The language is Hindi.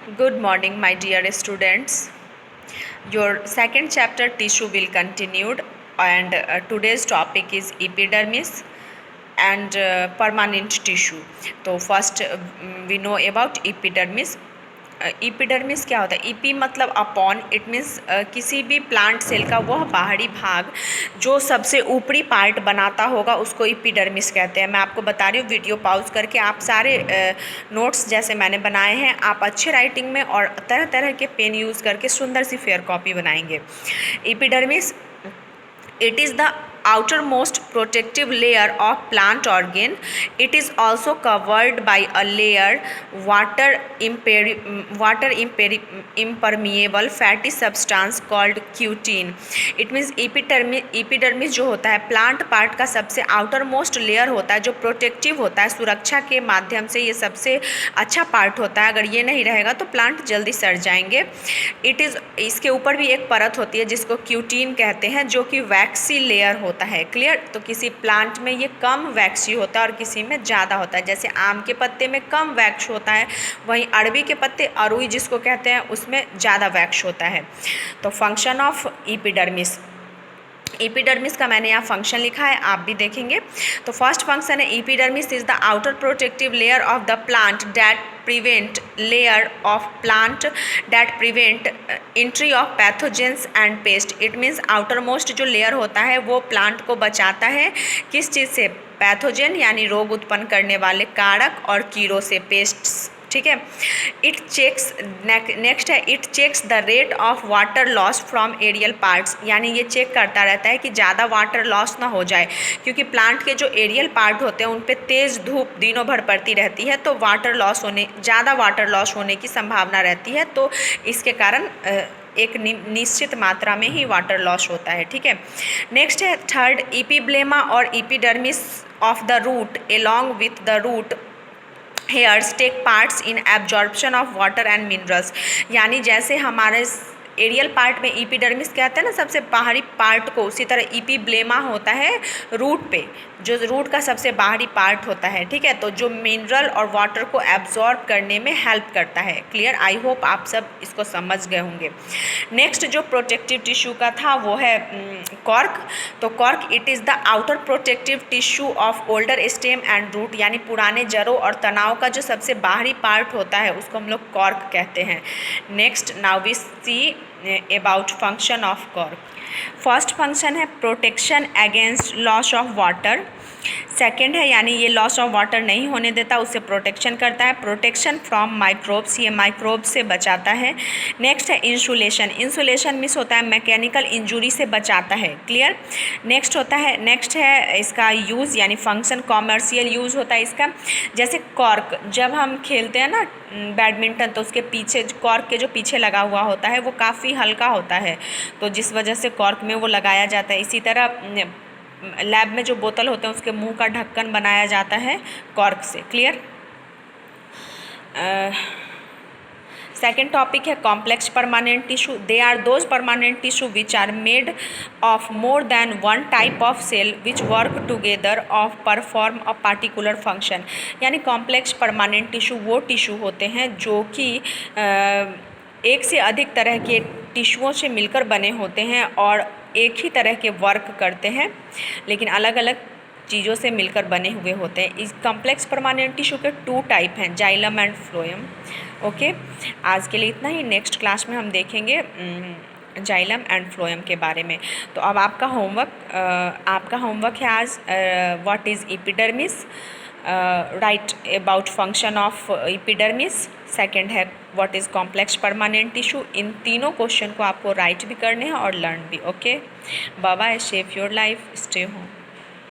Good morning, my dear students. Your second chapter tissue will continued, and today's topic is epidermis and permanent tissue. तो first we know about epidermis. Epidermis क्या होता है? ईपी मतलब अपॉन, इट मीन्स किसी भी प्लांट सेल का वह बाहरी भाग जो सबसे ऊपरी पार्ट बनाता होगा उसको इपिडर्मिस कहते हैं। मैं आपको बता रही हूँ, वीडियो पॉज करके आप सारे नोट्स जैसे मैंने बनाए हैं आप अच्छे राइटिंग में और तरह तरह के पेन यूज़ करके सुंदर सी फेयर कॉपी बनाएंगे। Epidermis, it is the outermost protective layer of plant organ. It is also covered by a layer water impermeable fatty substance called cutin. It means epidermis जो होता है प्लांट पार्ट का सबसे आउटर मोस्ट लेयर होता है जो प्रोटेक्टिव होता है, सुरक्षा के माध्यम से ये सबसे अच्छा पार्ट होता है। अगर ये नहीं रहेगा तो प्लांट जल्दी सड़ जाएंगे। इसके ऊपर भी एक परत होती है जिसको क्यूटीन कहते हैं जो कि वैक्सी लेयर होता है। क्लियर? तो किसी प्लांट में ये कम वैक्सी होता है और किसी में ज़्यादा होता है। जैसे आम के पत्ते में कम वैक्स होता है, वहीं अरबी के पत्ते अरुई जिसको कहते हैं उसमें ज़्यादा वैक्स होता है। तो फंक्शन ऑफ इपिडर्मिस, इपिडर्मिस का मैंने यहाँ फंक्शन लिखा है, आप भी देखेंगे। तो फर्स्ट फंक्शन है epidermis is the outer protective layer of the plant that prevent entry of pathogens and paste. It means outer most जो लेयर होता है वो प्लांट को बचाता है किस चीज़ से? पैथोजेन यानी रोग उत्पन्न करने वाले कारक और कीड़ों से, पेस्ट्स। ठीक है। नेक्स्ट है it checks the rate of water loss from aerial parts, यानी ये चेक करता रहता है कि ज़्यादा वाटर लॉस ना हो जाए, क्योंकि प्लांट के जो एरियल पार्ट होते हैं उन पे तेज़ धूप दिनों भर पड़ती रहती है तो ज़्यादा वाटर लॉस होने की संभावना रहती है। तो इसके कारण एक निश्चित मात्रा में ही वाटर लॉस होता है। ठीक है। नेक्स्ट है थर्ड, इपिब्लेमा और epidermis of the root along with the root hairs take parts in absorption of water and minerals. यानी जैसे हमारे एरियल पार्ट में इपिडर्मिस कहते हैं ना सबसे बाहरी पार्ट को, उसी तरह इपिब्लेमा होता है रूट पे, जो रूट का सबसे बाहरी पार्ट होता है। ठीक है। तो जो मिनरल और वाटर को एब्जॉर्ब करने में हेल्प करता है। क्लियर? आई होप आप सब इसको समझ गए होंगे। नेक्स्ट जो प्रोटेक्टिव टिश्यू का था वो है कॉर्क। तो cork it is the outer protective tissue of older stem and root, यानी पुराने जड़ों और तनाव का जो सबसे बाहरी पार्ट होता है उसको हम लोग कॉर्क कहते हैं। Next now we see about function of cork. First function है protection against loss of water. Second है यानी ये लॉस ऑफ वाटर नहीं होने देता, उससे प्रोटेक्शन करता है। प्रोटेक्शन फ्रॉम माइक्रोब्स, ये माइक्रोब्स से बचाता है। नेक्स्ट है इंसुलेशन, इंसुलेशन मिस होता है मैकेनिकल इंजुरी से बचाता है। क्लियर? नेक्स्ट है इसका यूज़ यानी फंक्शन, कॉमर्शियल यूज़ होता है इसका। जैसे कॉर्क, जब हम खेलते हैं ना बैडमिंटन तो उसके पीछे कॉर्क के जो पीछे लगा हुआ होता है वो काफ़ी हल्का होता है, तो जिस वजह से कॉर्क में वो लगाया जाता है। इसी तरह लैब में जो बोतल होते हैं उसके मुंह का ढक्कन बनाया जाता है कॉर्क से। क्लियर? सेकेंड टॉपिक है complex permanent tissue. They are those permanent tissue which are made of more than one type of cell which work together of perform a particular function. यानी कॉम्प्लेक्स परमानेंट टिश्यू वो टिश्यू होते हैं जो कि एक से अधिक तरह के टिश्यूओं से मिलकर बने होते हैं और एक ही तरह के वर्क करते हैं, लेकिन अलग अलग चीज़ों से मिलकर बने हुए होते हैं। इस कॉम्प्लेक्स परमानेंट टिश्यू के 2 टाइप हैं, जाइलम एंड फ्लोएम। ओके, आज के लिए इतना ही। नेक्स्ट क्लास में हम देखेंगे जाइलम एंड फ्लोएम के बारे में। तो अब आपका होमवर्क है आज what is epidermis, write about function of epidermis. Second है what is complex permanent tissue. इन तीनों क्वेश्चन को आपको राइट भी करने हैं और लर्न भी। Okay, bye bye, save your life, stay home.